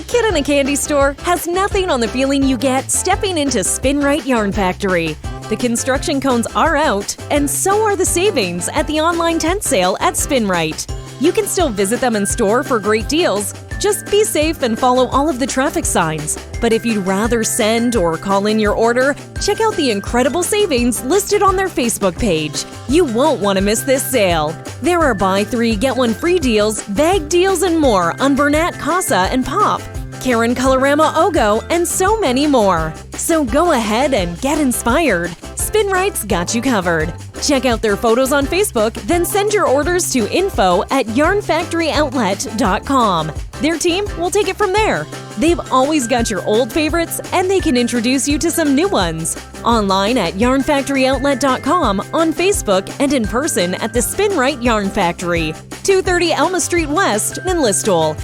kid in a candy store has nothing on the feeling you get stepping into Spinrite Yarn Factory. The construction cones are out, and so are the savings at the online tent sale at Spinrite. You can still visit them in store for great deals. Just be safe and follow all of the traffic signs. But if you'd rather send or call in your order, check out the incredible savings listed on their Facebook page. You won't want to miss this sale. There are buy 3, get 1 free deals, bag deals, and more on Bernat, Casa, and Pop, Karen Colorama Ogo, and so many more. So go ahead and get inspired. Spinrite's got you covered. Check out their photos on Facebook, then send your orders to info@yarnfactoryoutlet.com. Their team will take it from there. They've always got your old favorites, and they can introduce you to some new ones. Online at yarnfactoryoutlet.com, on Facebook, and in person at the Spinrite Yarn Factory, 230 Elma Street West in Listowel.